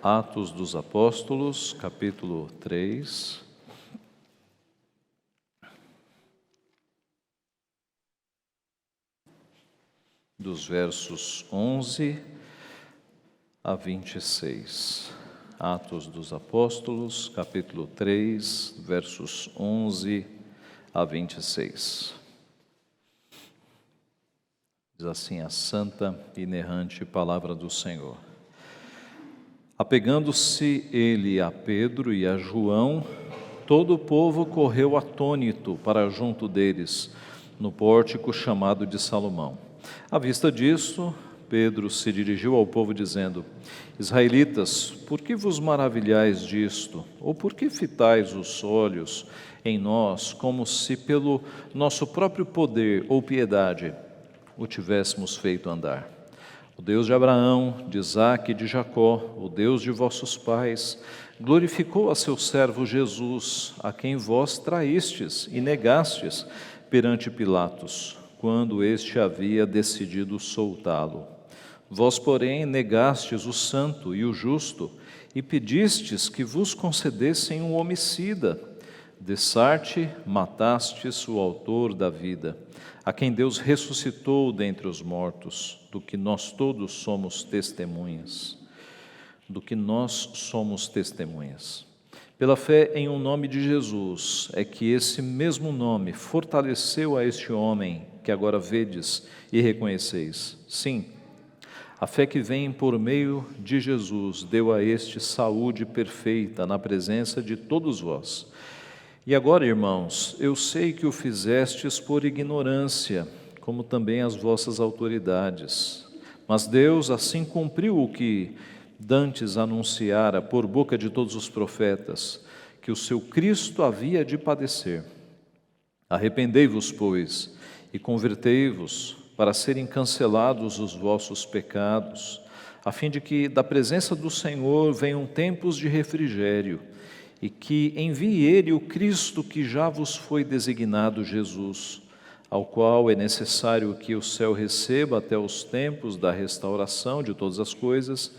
Atos dos Apóstolos, capítulo 3. Dos versos 11 a 26. Atos dos Apóstolos, capítulo 3, versos 11 a 26. Diz assim a santa e inerrante palavra do Senhor. Apegando-se ele a Pedro e a João, todo o povo correu atônito para junto deles, no pórtico chamado de Salomão. À vista disso, Pedro se dirigiu ao povo dizendo: Israelitas, por que vos maravilhais disto? Ou por que fitais os olhos em nós, como se pelo nosso próprio poder ou piedade o tivéssemos feito andar? O Deus de Abraão, de Isaque e de Jacó, o Deus de vossos pais, glorificou a seu servo Jesus, a quem vós traístes e negastes perante Pilatos, quando este havia decidido soltá-lo. Vós, porém, negastes o santo e o justo e pedistes que vos concedessem um homicida. De Sarte matastes o autor da vida, a quem Deus ressuscitou dentre os mortos, do que nós todos somos testemunhas. Pela fé em um nome de Jesus, é que esse mesmo nome fortaleceu a este homem que agora vedes e reconheceis. Sim, a fé que vem por meio de Jesus deu a este saúde perfeita na presença de todos vós. E agora, irmãos, eu sei que o fizestes por ignorância, como também as vossas autoridades. Mas Deus assim cumpriu o que dantes anunciara por boca de todos os profetas, que o seu Cristo havia de padecer. Arrependei-vos, pois, e convertei-vos, para serem cancelados os vossos pecados, a fim de que da presença do Senhor venham tempos de refrigério, e que envie Ele o Cristo que já vos foi designado, Jesus, ao qual é necessário que o céu receba até os tempos da restauração de todas as coisas,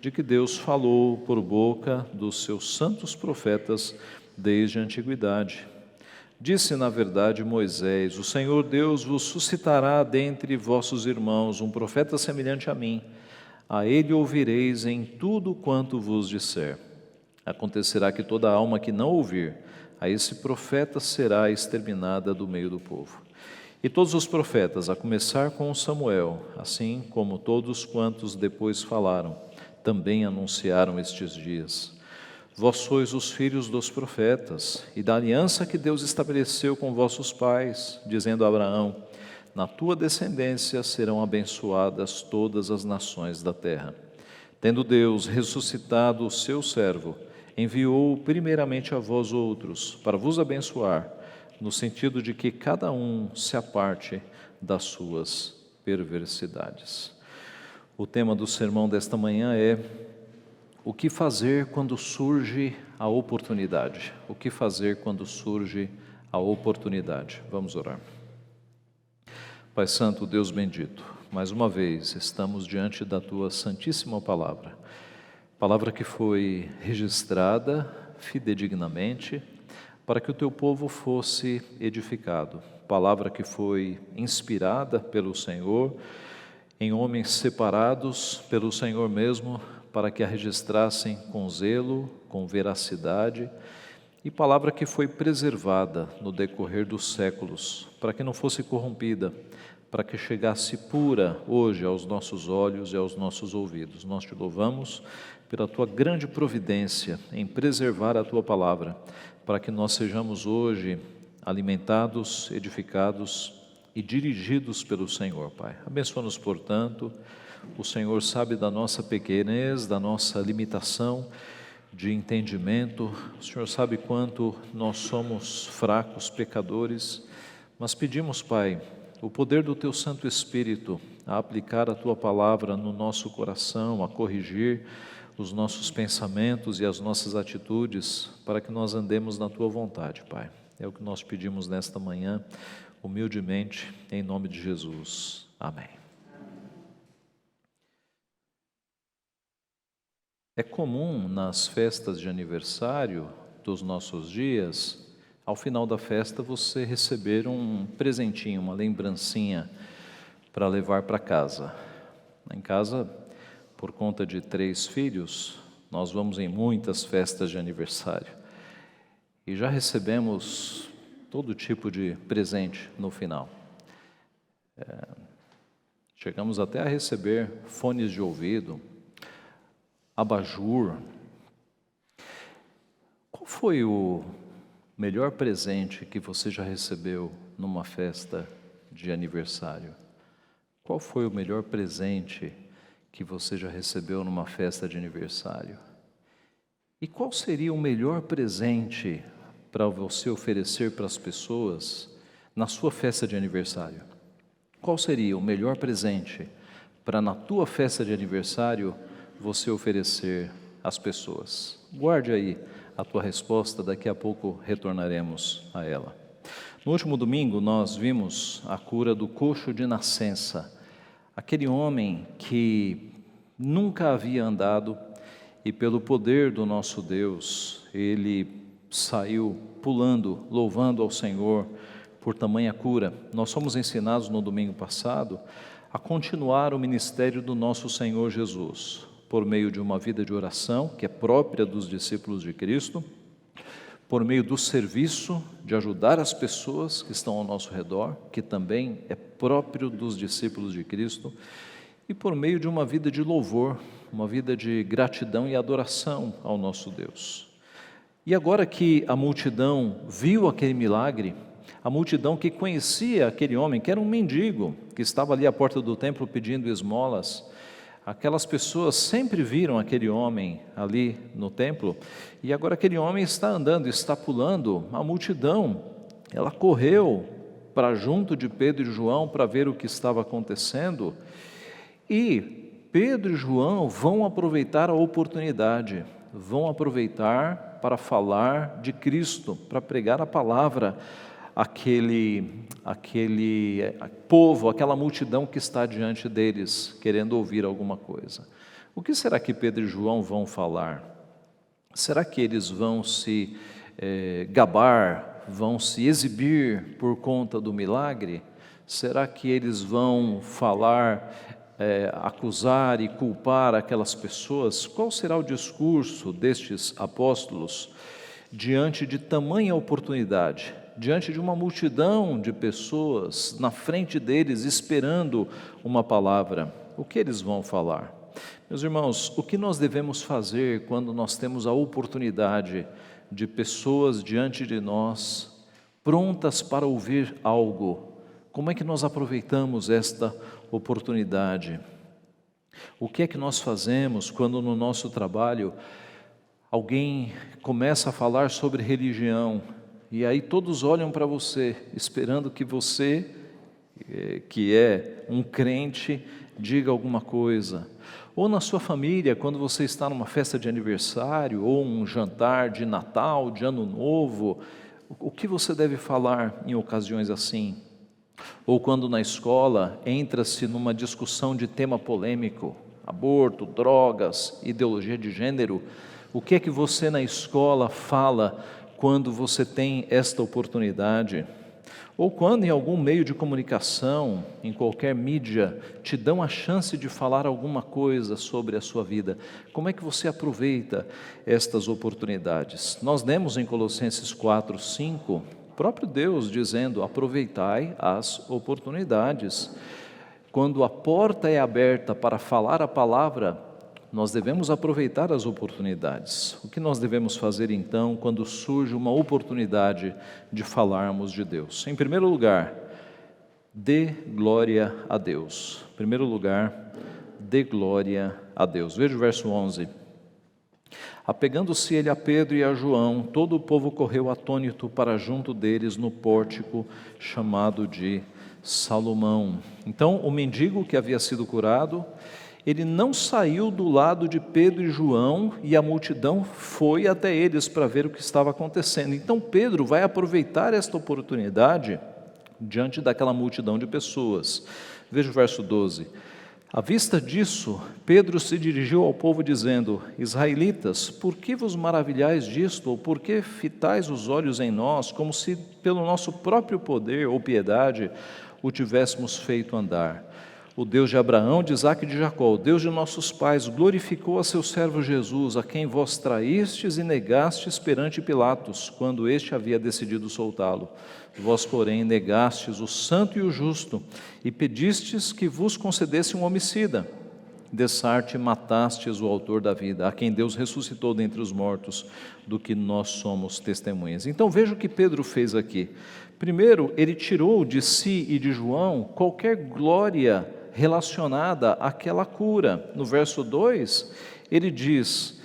de que Deus falou por boca dos seus santos profetas desde a antiguidade. Disse, na verdade, Moisés: O Senhor Deus vos suscitará dentre vossos irmãos um profeta semelhante a mim. A ele ouvireis em tudo quanto vos disser. Acontecerá que toda alma que não ouvir a esse profeta será exterminada do meio do povo. E todos os profetas, a começar com Samuel, assim como todos quantos depois falaram, também anunciaram estes dias. Vós sois os filhos dos profetas e da aliança que Deus estabeleceu com vossos pais, dizendo a Abraão: Na tua descendência serão abençoadas todas as nações da terra. Tendo Deus ressuscitado o seu servo, enviou-o primeiramente a vós outros, para vos abençoar, no sentido de que cada um se aparte das suas perversidades. O tema do sermão desta manhã é: o que fazer quando surge a oportunidade? O que fazer quando surge a oportunidade? Vamos orar. Pai Santo, Deus bendito, mais uma vez estamos diante da Tua santíssima palavra, palavra que foi registrada fidedignamente para que o Teu povo fosse edificado, palavra que foi inspirada pelo Senhor em homens separados pelo Senhor mesmo, para que a registrassem com zelo, com veracidade, e palavra que foi preservada no decorrer dos séculos, para que não fosse corrompida, para que chegasse pura hoje aos nossos olhos e aos nossos ouvidos. Nós te louvamos pela Tua grande providência em preservar a Tua palavra, para que nós sejamos hoje alimentados, edificados e dirigidos pelo Senhor, Pai. Abençoa-nos, portanto. O Senhor sabe da nossa pequenez, da nossa limitação de entendimento. O Senhor sabe quanto nós somos fracos, pecadores, mas pedimos, Pai, o poder do Teu Santo Espírito a aplicar a Tua palavra no nosso coração, a corrigir os nossos pensamentos e as nossas atitudes, para que nós andemos na Tua vontade, Pai. É o que nós pedimos nesta manhã, humildemente, em nome de Jesus. Amém. É comum nas festas de aniversário dos nossos dias, ao final da festa você receber um presentinho, uma lembrancinha para levar para casa. Em casa, por conta de 3 filhos, nós vamos em muitas festas de aniversário e já recebemos todo tipo de presente no final. Chegamos até a receber fones de ouvido, abajur. Qual foi o melhor presente que você já recebeu numa festa de aniversário? Qual foi o melhor presente que você já recebeu numa festa de aniversário? E qual seria o melhor presente para você oferecer para as pessoas na sua festa de aniversário? Qual seria o melhor presente para na tua festa de aniversário você oferecer às pessoas? Guarde aí a tua resposta, daqui a pouco retornaremos a ela. No último domingo nós vimos a cura do coxo de nascença, aquele homem que nunca havia andado e pelo poder do nosso Deus, ele saiu pulando, louvando ao Senhor por tamanha cura. Nós fomos ensinados no domingo passado a continuar o ministério do nosso Senhor Jesus, por meio de uma vida de oração, que é própria dos discípulos de Cristo, por meio do serviço de ajudar as pessoas que estão ao nosso redor, que também é próprio dos discípulos de Cristo, e por meio de uma vida de louvor, uma vida de gratidão e adoração ao nosso Deus. E agora que a multidão viu aquele milagre, a multidão que conhecia aquele homem, que era um mendigo, que estava ali à porta do templo pedindo esmolas, aquelas pessoas sempre viram aquele homem ali no templo, e agora aquele homem está andando, está pulando, a multidão, ela correu para junto de Pedro e João para ver o que estava acontecendo, e Pedro e João vão aproveitar a oportunidade, vão aproveitar para falar de Cristo, para pregar a palavra àquele povo, aquela multidão que está diante deles, querendo ouvir alguma coisa. O que será que Pedro e João vão falar? Será que eles vão se gabar, vão se exibir por conta do milagre? Será que eles vão falar, acusar e culpar aquelas pessoas? Qual será o discurso destes apóstolos diante de tamanha oportunidade? Diante de uma multidão de pessoas na frente deles, esperando uma palavra, o que eles vão falar? Meus irmãos, o que nós devemos fazer quando nós temos a oportunidade de pessoas diante de nós, prontas para ouvir algo? Como é que nós aproveitamos esta oportunidade? O que é que nós fazemos quando no nosso trabalho alguém começa a falar sobre religião, e aí todos olham para você, esperando que você, que é um crente, diga alguma coisa. Ou na sua família, quando você está numa festa de aniversário, ou um jantar de Natal, de Ano Novo, o que você deve falar em ocasiões assim? Ou quando na escola entra-se numa discussão de tema polêmico, aborto, drogas, ideologia de gênero, o que é que você na escola fala quando você tem esta oportunidade? Ou quando em algum meio de comunicação, em qualquer mídia, te dão a chance de falar alguma coisa sobre a sua vida, como é que você aproveita estas oportunidades? Nós lemos em Colossenses 4:5, o próprio Deus dizendo: aproveitai as oportunidades. Quando a porta é aberta para falar a palavra, nós devemos aproveitar as oportunidades. O que nós devemos fazer então quando surge uma oportunidade de falarmos de Deus? Em primeiro lugar, dê glória a Deus. Em primeiro lugar, dê glória a Deus. Veja o verso 11. Apegando-se ele a Pedro e a João, todo o povo correu atônito para junto deles no pórtico chamado de Salomão. Então, o mendigo que havia sido curado, ele não saiu do lado de Pedro e João, e a multidão foi até eles para ver o que estava acontecendo. Então Pedro vai aproveitar esta oportunidade diante daquela multidão de pessoas. Veja o verso 12. À vista disso, Pedro se dirigiu ao povo dizendo: Israelitas, por que vos maravilhais disto, ou por que fitais os olhos em nós, como se pelo nosso próprio poder ou piedade o tivéssemos feito andar? O Deus de Abraão, de Isaque e de Jacó, o Deus de nossos pais, glorificou a seu servo Jesus, a quem vós traístes e negastes perante Pilatos, quando este havia decidido soltá-lo. Vós, porém, negastes o santo e o justo, e pedistes que vos concedesse um homicida. Dessarte matastes o autor da vida, a quem Deus ressuscitou dentre os mortos, do que nós somos testemunhas. Então veja o que Pedro fez aqui. Primeiro, ele tirou de si e de João qualquer glória relacionada àquela cura. No verso 2, ele diz: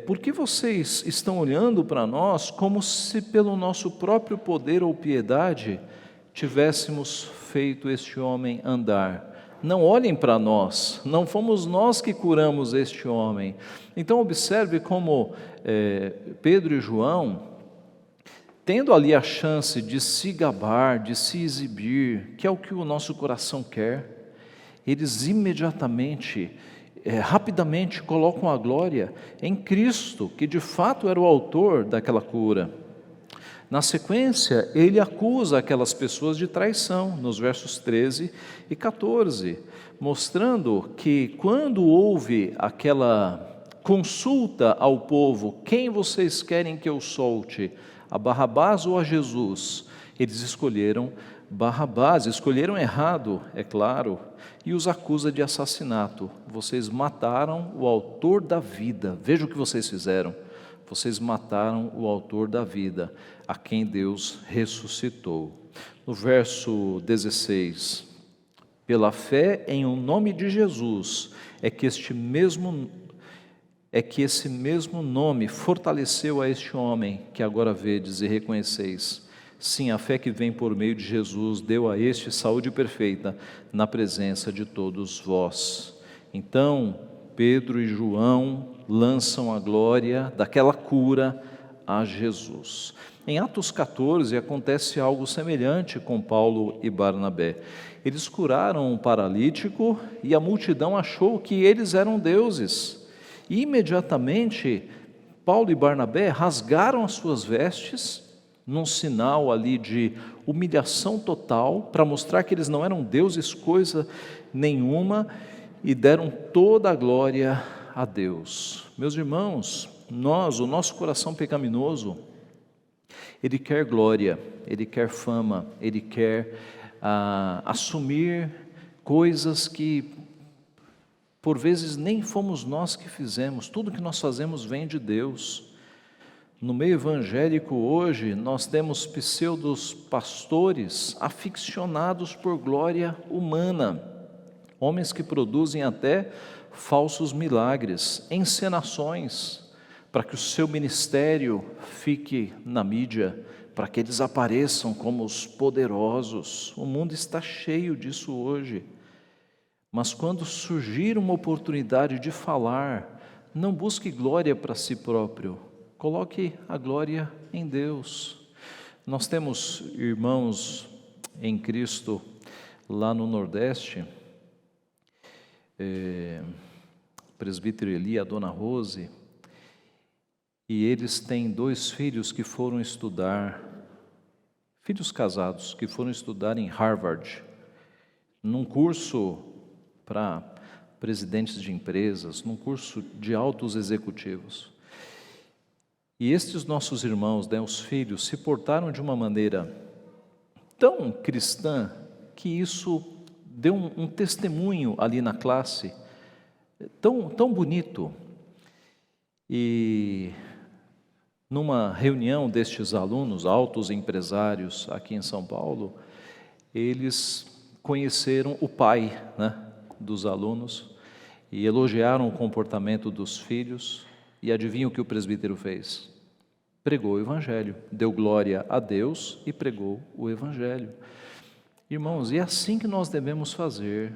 por que vocês estão olhando para nós como se pelo nosso próprio poder ou piedade tivéssemos feito este homem andar? Não olhem para nós, não fomos nós que curamos este homem. Então observe como Pedro e João, tendo ali a chance de se gabar, de se exibir, que é o que o nosso coração quer, eles imediatamente, rapidamente colocam a glória em Cristo, que de fato era o autor daquela cura. Na sequência, ele acusa aquelas pessoas de traição, nos versos 13 e 14, mostrando que quando houve aquela consulta ao povo: quem vocês querem que eu solte, a Barrabás ou a Jesus? Eles escolheram Barrabás, escolheram errado, é claro, e os acusa de assassinato. Vocês mataram o autor da vida. Veja o que vocês fizeram. Vocês mataram o autor da vida, a quem Deus ressuscitou. No verso 16, pela fé em o nome de Jesus, é que esse mesmo nome fortaleceu a este homem que agora vedes e reconheceis. Sim, a fé que vem por meio de Jesus deu a este saúde perfeita na presença de todos vós. Então, Pedro e João lançam a glória daquela cura a Jesus. Em Atos 14 acontece algo semelhante com Paulo e Barnabé. Eles curaram um paralítico e a multidão achou que eles eram deuses. E imediatamente, Paulo e Barnabé rasgaram as suas vestes, num sinal ali de humilhação total, para mostrar que eles não eram deuses coisa nenhuma, e deram toda a glória a Deus. Meus irmãos, o nosso coração pecaminoso, ele quer glória, ele quer fama, ele quer assumir coisas que por vezes nem fomos nós que fizemos. Tudo que nós fazemos vem de Deus. No meio evangélico hoje, nós temos pseudos pastores aficionados por glória humana, homens que produzem até falsos milagres, encenações, para que o seu ministério fique na mídia, para que eles apareçam como os poderosos. O mundo está cheio disso hoje. Mas quando surgir uma oportunidade de falar, não busque glória para si próprio, coloque a glória em Deus. Nós temos irmãos em Cristo lá no Nordeste, o presbítero Eli, a dona Rose, e eles têm 2 filhos que foram estudar, filhos casados, que foram estudar em Harvard, num curso para presidentes de empresas, num curso de altos executivos. E estes nossos irmãos, os filhos, se portaram de uma maneira tão cristã que isso deu um testemunho ali na classe, tão bonito. E numa reunião destes alunos, altos empresários aqui em São Paulo, eles conheceram o pai, dos alunos e elogiaram o comportamento dos filhos. E adivinha o que o presbítero fez? Pregou o Evangelho, deu glória a Deus e pregou o Evangelho. Irmãos, e é assim que nós devemos fazer.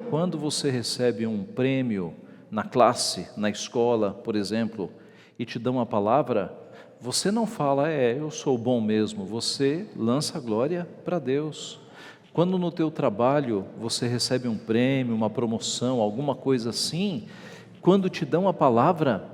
Quando você recebe um prêmio na classe, na escola, por exemplo, e te dão uma palavra, você não fala, eu sou bom mesmo, você lança a glória para Deus. Quando no teu trabalho você recebe um prêmio, uma promoção, alguma coisa assim, quando te dão a palavra,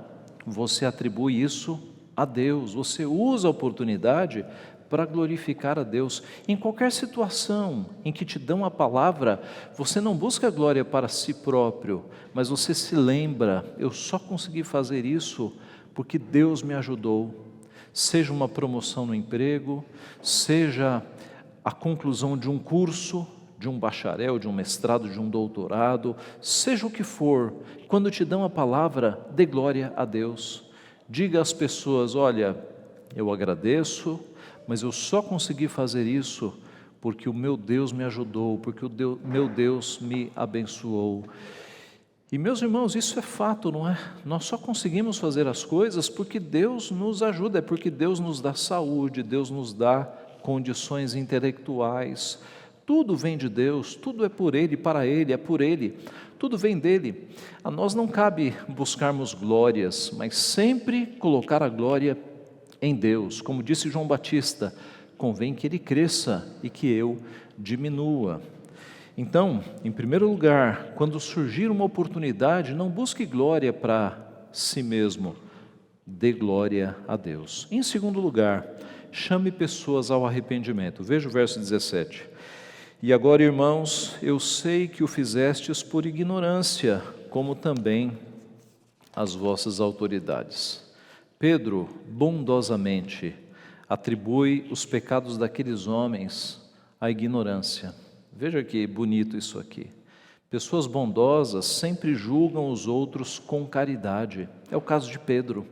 você atribui isso a Deus, você usa a oportunidade para glorificar a Deus. Em qualquer situação em que te dão a palavra, você não busca glória para si próprio, mas você se lembra, eu só consegui fazer isso porque Deus me ajudou. Seja uma promoção no emprego, seja a conclusão de um curso, de um bacharel, de um mestrado, de um doutorado, seja o que for, quando te dão a palavra, dê glória a Deus. Diga às pessoas, olha, eu agradeço, mas eu só consegui fazer isso porque o meu Deus me ajudou, porque meu Deus me abençoou. E meus irmãos, isso é fato, não é? Nós só conseguimos fazer as coisas porque Deus nos ajuda, é porque Deus nos dá saúde, Deus nos dá condições intelectuais. Tudo vem de Deus, tudo é por Ele, para Ele, é por Ele, tudo vem dEle. A nós não cabe buscarmos glórias, mas sempre colocar a glória em Deus. Como disse João Batista, convém que Ele cresça e que eu diminua. Então, em primeiro lugar, quando surgir uma oportunidade, não busque glória para si mesmo, dê glória a Deus. Em segundo lugar, chame pessoas ao arrependimento. Veja o verso 17. E agora, irmãos, eu sei que o fizestes por ignorância, como também as vossas autoridades. Pedro, bondosamente, atribui os pecados daqueles homens à ignorância. Veja que bonito isso aqui. Pessoas bondosas sempre julgam os outros com caridade. É o caso de Pedro.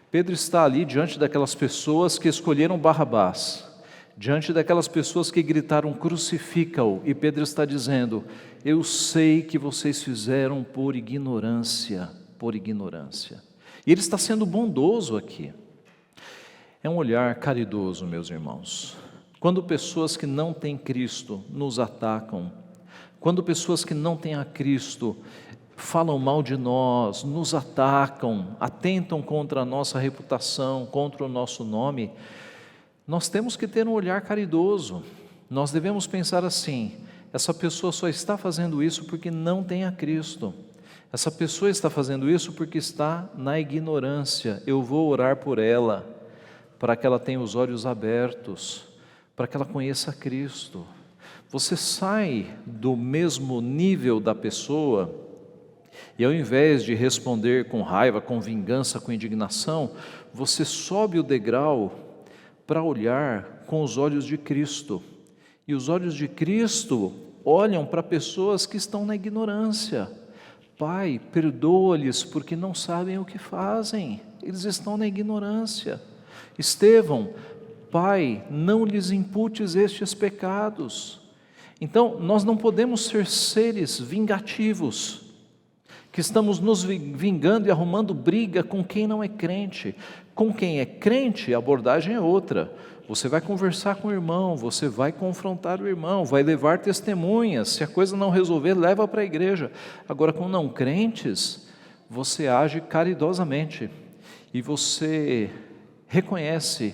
Pedro está ali diante daquelas pessoas que escolheram Barrabás, diante daquelas pessoas que gritaram crucifica-o, e Pedro está dizendo, eu sei que vocês fizeram por ignorância, por ignorância. E ele está sendo bondoso aqui. É um olhar caridoso, meus irmãos. Quando pessoas que não têm Cristo nos atacam, quando pessoas que não têm a Cristo falam mal de nós, nos atacam, atentam contra a nossa reputação, contra o nosso nome, nós temos que ter um olhar caridoso. Nós devemos pensar assim, essa pessoa só está fazendo isso porque não tem a Cristo. Essa pessoa está fazendo isso porque está na ignorância. Eu vou orar por ela, para que ela tenha os olhos abertos, para que ela conheça a Cristo. Você sai do mesmo nível da pessoa e ao invés de responder com raiva, com vingança, com indignação, você sobe o degrau para olhar com os olhos de Cristo. E os olhos de Cristo olham para pessoas que estão na ignorância. Pai, perdoa-lhes porque não sabem o que fazem, eles estão na ignorância. Estevão, Pai, não lhes imputes estes pecados. Então, nós não podemos ser seres vingativos, que estamos nos vingando e arrumando briga com quem não é crente. Com quem é crente, a abordagem é outra. Você vai conversar com o irmão, você vai confrontar o irmão, vai levar testemunhas. Se a coisa não resolver, leva para a igreja. Agora, com não crentes, você age caridosamente e você reconhece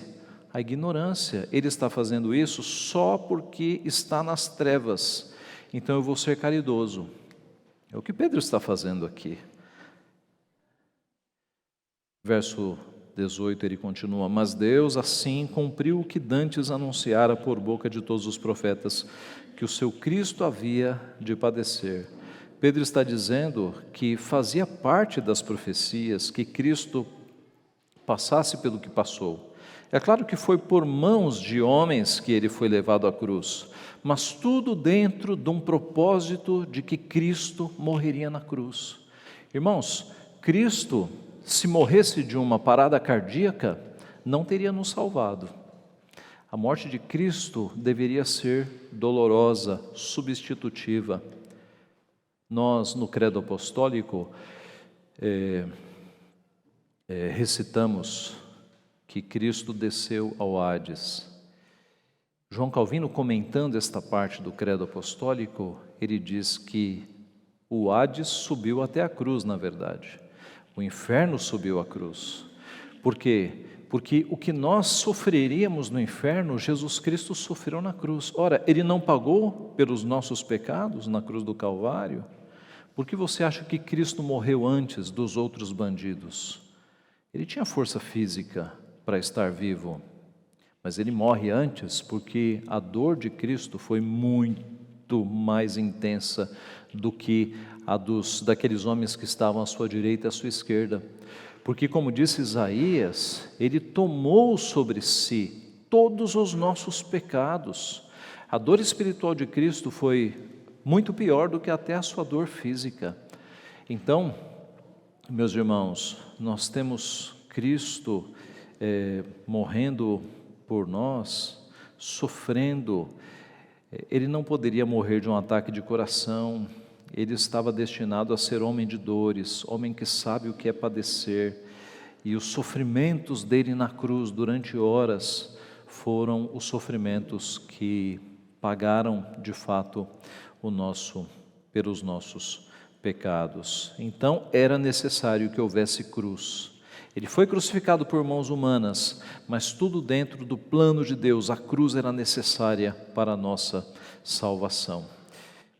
a ignorância. Ele está fazendo isso só porque está nas trevas. Então eu vou ser caridoso. É o que Pedro está fazendo aqui. Verso 18, ele continua, mas Deus assim cumpriu o que dantes anunciara por boca de todos os profetas, que o seu Cristo havia de padecer. Pedro está dizendo que fazia parte das profecias que Cristo passasse pelo que passou. É claro que foi por mãos de homens que ele foi levado à cruz, mas tudo dentro de um propósito de que Cristo morreria na cruz. Irmãos, Cristo, se morresse de uma parada cardíaca, não teria nos salvado. A morte de Cristo deveria ser dolorosa, substitutiva. Nós, no Credo Apostólico, recitamos que Cristo desceu ao Hades. João Calvino, comentando esta parte do Credo Apostólico, ele diz que o Hades subiu até a cruz, na verdade. O inferno subiu à cruz. Por quê? Porque o que nós sofreríamos no inferno, Jesus Cristo sofreu na cruz. Ora, Ele não pagou pelos nossos pecados na cruz do Calvário? Por que você acha que Cristo morreu antes dos outros bandidos? Ele tinha força física para estar vivo, mas Ele morre antes porque a dor de Cristo foi muito mais intensa do que a daqueles homens que estavam à sua direita e à sua esquerda. Porque, como disse Isaías, Ele tomou sobre si todos os nossos pecados. A dor espiritual de Cristo foi muito pior do que até a sua dor física. Então, meus irmãos, nós temos Cristo morrendo por nós, sofrendo. Ele não poderia morrer de um ataque de coração. Ele estava destinado a ser homem de dores, homem que sabe o que é padecer, e os sofrimentos dele na cruz durante horas foram os sofrimentos que pagaram de fato pelos nossos pecados. Então era necessário que houvesse cruz. Ele foi crucificado por mãos humanas, mas tudo dentro do plano de Deus. A cruz era necessária para a nossa salvação.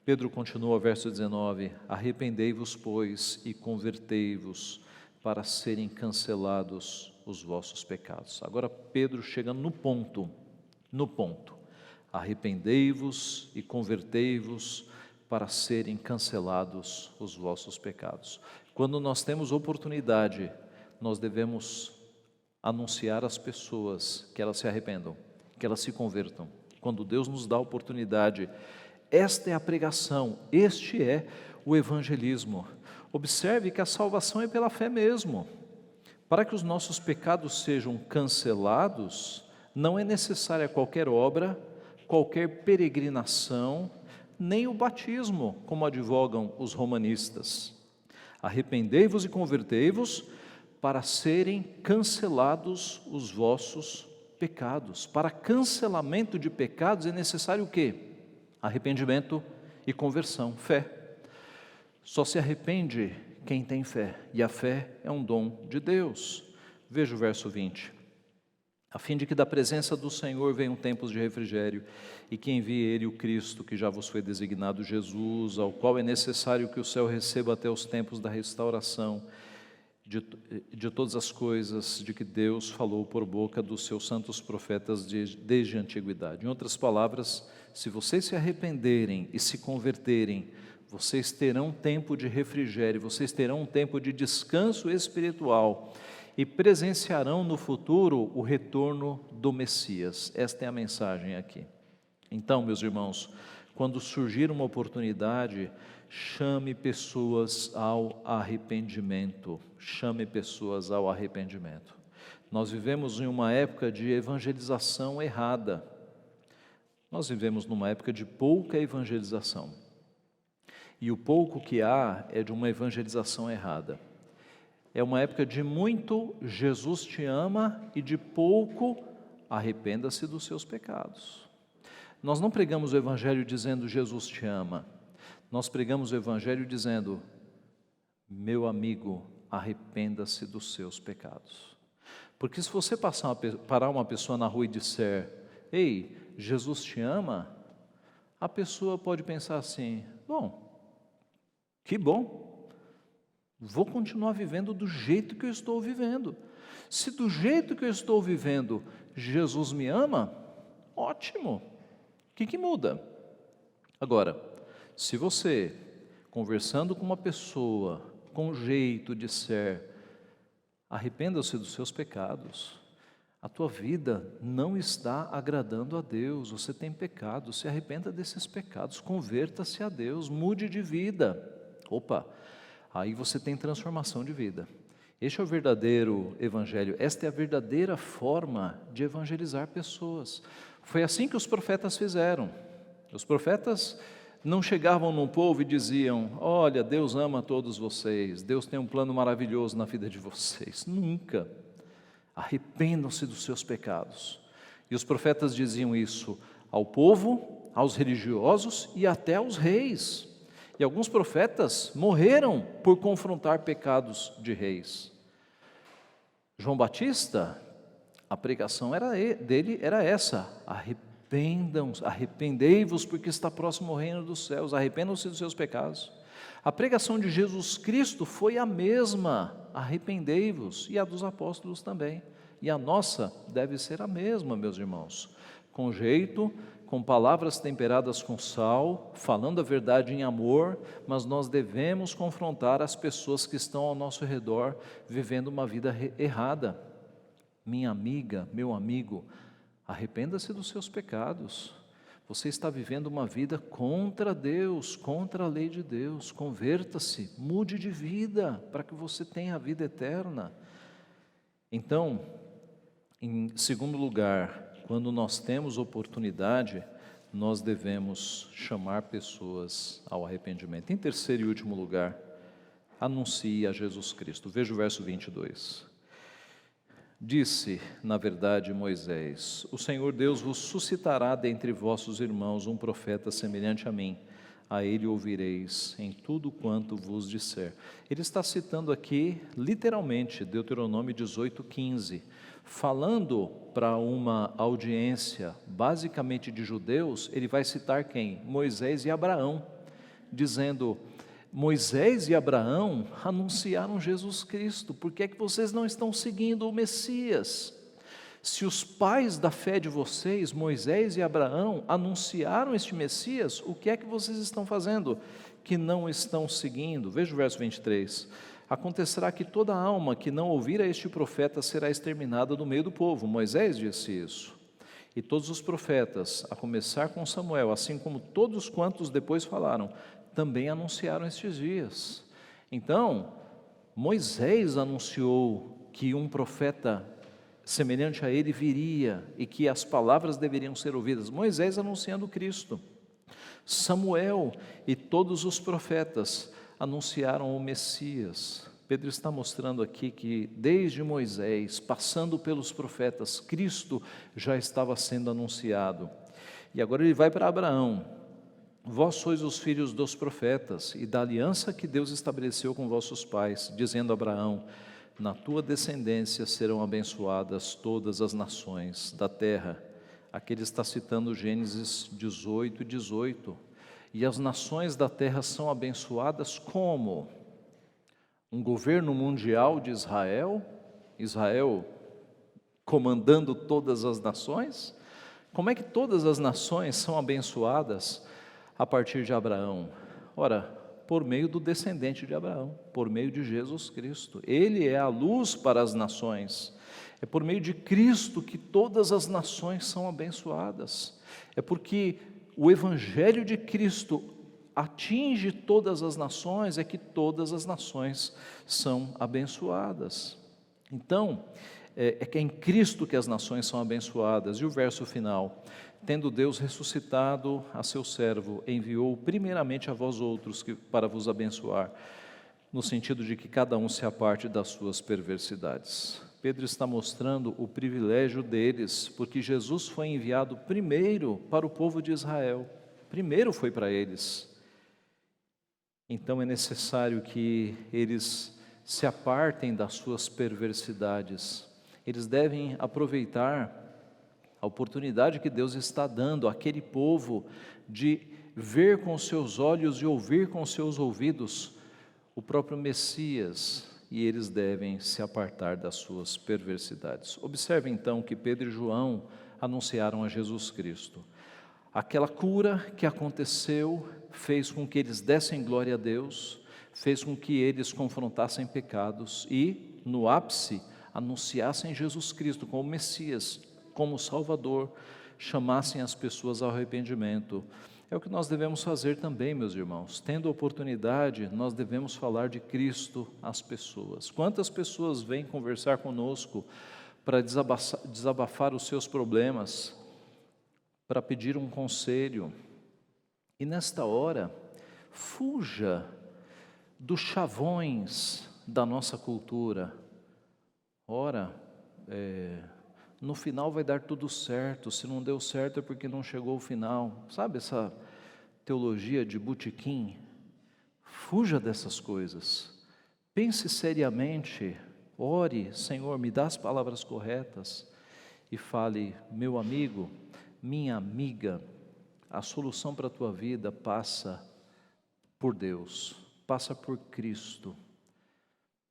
Pedro continua, verso 19: arrependei-vos, pois, e convertei-vos, para serem cancelados os vossos pecados. Agora Pedro chega no ponto, arrependei-vos e convertei-vos, para serem cancelados os vossos pecados. Quando nós temos oportunidade, nós devemos anunciar às pessoas que elas se arrependam, que elas se convertam. Quando Deus nos dá a oportunidade, esta é a pregação, este é o evangelismo. Observe que a salvação é pela fé mesmo. Para que os nossos pecados sejam cancelados, não é necessária qualquer obra, qualquer peregrinação, nem o batismo, como advogam os romanistas. Arrependei-vos e convertei-vos, para serem cancelados os vossos pecados. Para cancelamento de pecados é necessário o quê? Arrependimento e conversão, fé. Só se arrepende quem tem fé, e a fé é um dom de Deus. Veja o verso 20. A fim de que da presença do Senhor venham tempos de refrigério, e que envie Ele o Cristo, que já vos foi designado Jesus, ao qual é necessário que o céu receba até os tempos da restauração de todas as coisas de que Deus falou por boca dos seus santos profetas desde a antiguidade. Em outras palavras, se vocês se arrependerem e se converterem, vocês terão tempo de refrigério, vocês terão um tempo de descanso espiritual e presenciarão no futuro o retorno do Messias. Esta é a mensagem aqui. Então, meus irmãos, quando surgir uma oportunidade, chame pessoas ao arrependimento. Chame pessoas ao arrependimento. Nós vivemos em uma época de evangelização errada. Nós vivemos numa época de pouca evangelização. E o pouco que há é de uma evangelização errada. É uma época de muito Jesus te ama e de pouco arrependa-se dos seus pecados. Nós não pregamos o evangelho dizendo Jesus te ama. Nós pregamos o evangelho dizendo: meu amigo, arrependa-se dos seus pecados. Porque se você parar uma pessoa na rua e disser: ei, Jesus te ama, a pessoa pode pensar assim: bom, que bom, vou continuar vivendo do jeito que eu estou vivendo. Se do jeito que eu estou vivendo Jesus me ama, ótimo, o que muda? Agora, se você, conversando com uma pessoa, com jeito de ser, arrependa-se dos seus pecados, a tua vida não está agradando a Deus, você tem pecado, se arrependa desses pecados, converta-se a Deus, mude de vida. Opa, aí você tem transformação de vida. Este é o verdadeiro evangelho, esta é a verdadeira forma de evangelizar pessoas. Foi assim que os profetas fizeram. Os profetas não chegavam num povo e diziam: olha, Deus ama todos vocês, Deus tem um plano maravilhoso na vida de vocês. Nunca. Arrependam-se dos seus pecados. E os profetas diziam isso ao povo, aos religiosos e até aos reis. E alguns profetas morreram por confrontar pecados de reis. João Batista A pregação dele era essa: arrependei-vos, porque está próximo o reino dos céus, arrependam-se dos seus pecados. A pregação de Jesus Cristo foi a mesma: arrependei-vos, e a dos apóstolos também. E a nossa deve ser a mesma, meus irmãos, com jeito, com palavras temperadas com sal, falando a verdade em amor, mas nós devemos confrontar as pessoas que estão ao nosso redor vivendo uma vida errada. Minha amiga, meu amigo, arrependa-se dos seus pecados. Você está vivendo uma vida contra Deus, contra a lei de Deus. Converta-se, mude de vida, para que você tenha a vida eterna. Então, em segundo lugar, quando nós temos oportunidade, nós devemos chamar pessoas ao arrependimento. Em terceiro e último lugar, anuncie a Jesus Cristo. Veja o verso 22. Disse, na verdade, Moisés: o Senhor Deus vos suscitará dentre vossos irmãos um profeta semelhante a mim. A ele ouvireis em tudo quanto vos disser. Ele está citando aqui, literalmente, Deuteronômio 18:15, falando para uma audiência basicamente de judeus. Ele vai citar quem? Moisés e Abraão, dizendo: Moisés e Abraão anunciaram Jesus Cristo, por que é que vocês não estão seguindo o Messias? Se os pais da fé de vocês, Moisés e Abraão, anunciaram este Messias, o que é que vocês estão fazendo que não estão seguindo? Veja o verso 23. Acontecerá que toda alma que não ouvir a este profeta será exterminada do meio do povo. Moisés disse isso. E todos os profetas, a começar com Samuel, assim como todos quantos depois falaram, também anunciaram estes dias. Então, Moisés anunciou que um profeta semelhante a ele viria e que as palavras deveriam ser ouvidas. Moisés anunciando Cristo. Samuel e todos os profetas anunciaram o Messias. Pedro está mostrando aqui que desde Moisés, passando pelos profetas, Cristo já estava sendo anunciado. E agora ele vai para Abraão. Vós sois os filhos dos profetas e da aliança que Deus estabeleceu com vossos pais, dizendo a Abraão: na tua descendência serão abençoadas todas as nações da terra. Aqui ele está citando Gênesis 18:18. E as nações da terra são abençoadas como? Um governo mundial de Israel? Israel comandando todas as nações? Como é que todas as nações são abençoadas a partir de Abraão? Ora, por meio do descendente de Abraão, por meio de Jesus Cristo. Ele é a luz para as nações. É por meio de Cristo que todas as nações são abençoadas. É porque o Evangelho de Cristo atinge todas as nações, é que todas as nações são abençoadas. Então, é que é em Cristo que as nações são abençoadas. E o verso final: tendo Deus ressuscitado a seu servo, enviou primeiramente a vós outros para vos abençoar, no sentido de que cada um se aparte das suas perversidades. Pedro está mostrando o privilégio deles, porque Jesus foi enviado primeiro para o povo de Israel, primeiro foi para eles. Então é necessário que eles se apartem das suas perversidades. Eles devem aproveitar a oportunidade que Deus está dando àquele povo de ver com os seus olhos e ouvir com os seus ouvidos o próprio Messias, e eles devem se apartar das suas perversidades. Observe então que Pedro e João anunciaram a Jesus Cristo. Aquela cura que aconteceu fez com que eles dessem glória a Deus, fez com que eles confrontassem pecados e, no ápice, anunciassem Jesus Cristo como Messias, como Salvador, chamassem as pessoas ao arrependimento. É o que nós devemos fazer também, meus irmãos. Tendo oportunidade, nós devemos falar de Cristo às pessoas. Quantas pessoas vêm conversar conosco para desabafar os seus problemas, para pedir um conselho? E nesta hora, fuja dos chavões da nossa cultura. Ora, no final vai dar tudo certo, se não deu certo é porque não chegou ao final. Sabe essa teologia de botequim? Fuja dessas coisas. Pense seriamente, ore: Senhor, me dá as palavras corretas. e fale: meu amigo, minha amiga, a solução para a tua vida passa por Deus, passa por Cristo.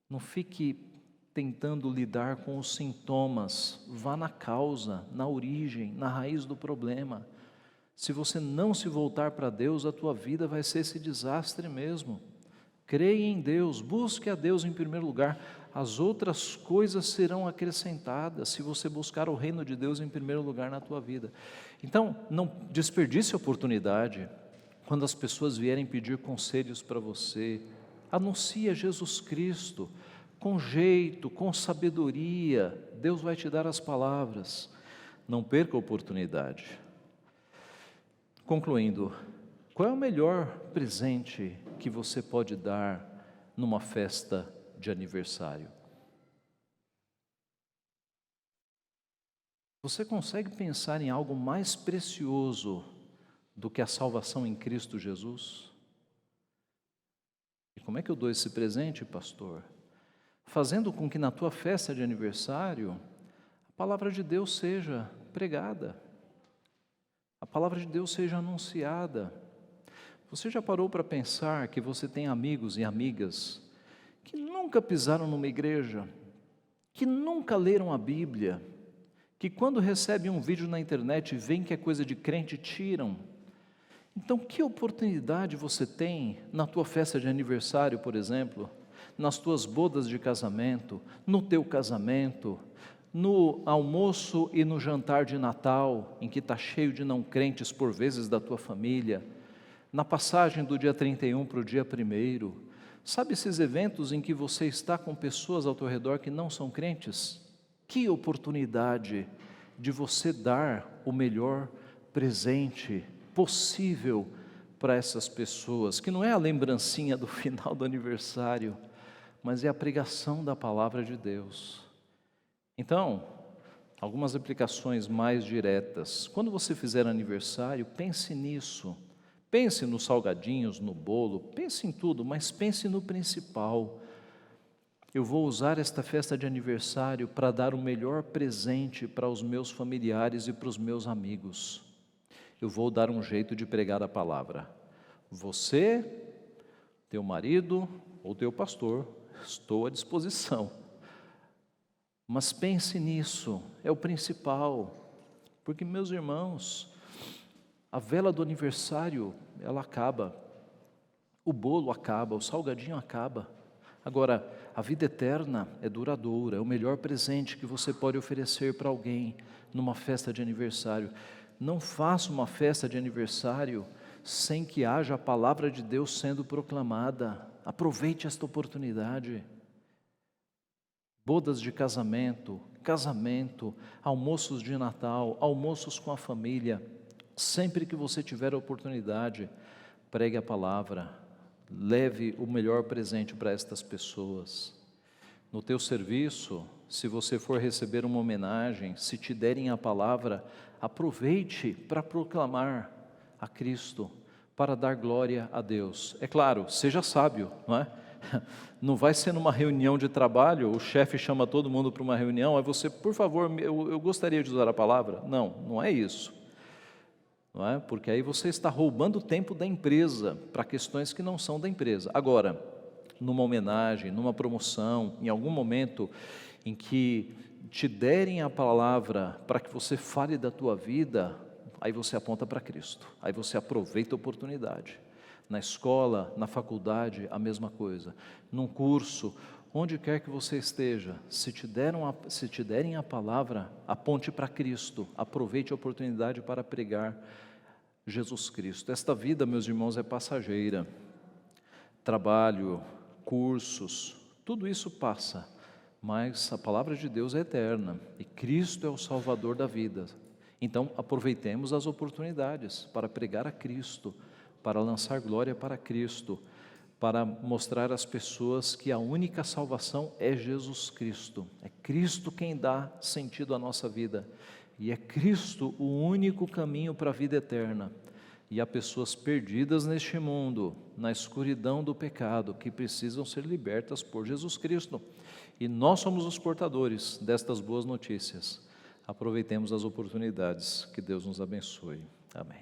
Não fique tentando lidar com os sintomas, vá na causa, na origem, na raiz do problema. Se você não se voltar para Deus, a tua vida vai ser esse desastre mesmo. Creia em Deus, busque a Deus em primeiro lugar, as outras coisas serão acrescentadas se você buscar o reino de Deus em primeiro lugar na tua vida. Então, não desperdice a oportunidade. Quando as pessoas vierem pedir conselhos para você, anuncie Jesus Cristo, com jeito, com sabedoria, Deus vai te dar as palavras. Não perca a oportunidade. Concluindo, qual é o melhor presente que você pode dar numa festa de aniversário? Você consegue pensar em algo mais precioso do que a salvação em Cristo Jesus? E como é que eu dou esse presente, pastor? Fazendo com que na tua festa de aniversário a palavra de Deus seja pregada, a palavra de Deus seja anunciada. Você já parou para pensar que você tem amigos e amigas que nunca pisaram numa igreja, que nunca leram a Bíblia, que quando recebem um vídeo na internet e veem que é coisa de crente, tiram? Então, que oportunidade você tem na tua festa de aniversário, por exemplo, nas tuas bodas de casamento, no teu casamento, no almoço e no jantar de Natal, em que está cheio de não crentes por vezes da tua família, na passagem do dia 31 para o dia 1º, sabe esses eventos em que você está com pessoas ao teu redor que não são crentes? Que oportunidade de você dar o melhor presente possível para essas pessoas, que não é a lembrancinha do final do aniversário, mas é a pregação da palavra de Deus. Então, algumas aplicações mais diretas. Quando você fizer aniversário, pense nisso. Pense nos salgadinhos, no bolo, pense em tudo, mas pense no principal. Eu vou usar esta festa de aniversário para dar o melhor presente para os meus familiares e para os meus amigos. Eu vou dar um jeito de pregar a palavra. Você, teu marido ou teu pastor, estou à disposição. Mas pense nisso, é o principal. Porque, meus irmãos, a vela do aniversário, ela acaba. O bolo acaba, o salgadinho acaba. Agora, a vida eterna é duradoura, é o melhor presente que você pode oferecer para alguém numa festa de aniversário. Não faça uma festa de aniversário sem que haja a palavra de Deus sendo proclamada. Aproveite esta oportunidade. Bodas de casamento, almoços de Natal, almoços com a família. Sempre que você tiver a oportunidade, pregue a palavra. Leve o melhor presente para estas pessoas. No teu serviço, se você for receber uma homenagem, se te derem a palavra, aproveite para proclamar a Cristo, para dar glória a Deus. É claro, seja sábio, não é? Não vai ser numa reunião de trabalho, o chefe chama todo mundo para uma reunião, aí você, por favor, eu gostaria de usar a palavra. Não, não é isso. Não é? Porque aí você está roubando o tempo da empresa para questões que não são da empresa. Agora, numa homenagem, numa promoção, em algum momento em que te derem a palavra para que você fale da tua vida, aí você aponta para Cristo, aí você aproveita a oportunidade. Na escola, na faculdade, a mesma coisa. Num curso, onde quer que você esteja, se te derem a palavra, aponte para Cristo, aproveite a oportunidade para pregar Jesus Cristo. Esta vida, meus irmãos, é passageira. Trabalho, cursos, tudo isso passa, mas a palavra de Deus é eterna e Cristo é o Salvador da vida. Então, aproveitemos as oportunidades para pregar a Cristo, para lançar glória para Cristo, para mostrar às pessoas que a única salvação é Jesus Cristo. É Cristo quem dá sentido à nossa vida. E é Cristo o único caminho para a vida eterna. E há pessoas perdidas neste mundo, na escuridão do pecado, que precisam ser libertas por Jesus Cristo. E nós somos os portadores destas boas notícias. Aproveitemos as oportunidades. Que Deus nos abençoe. Amém.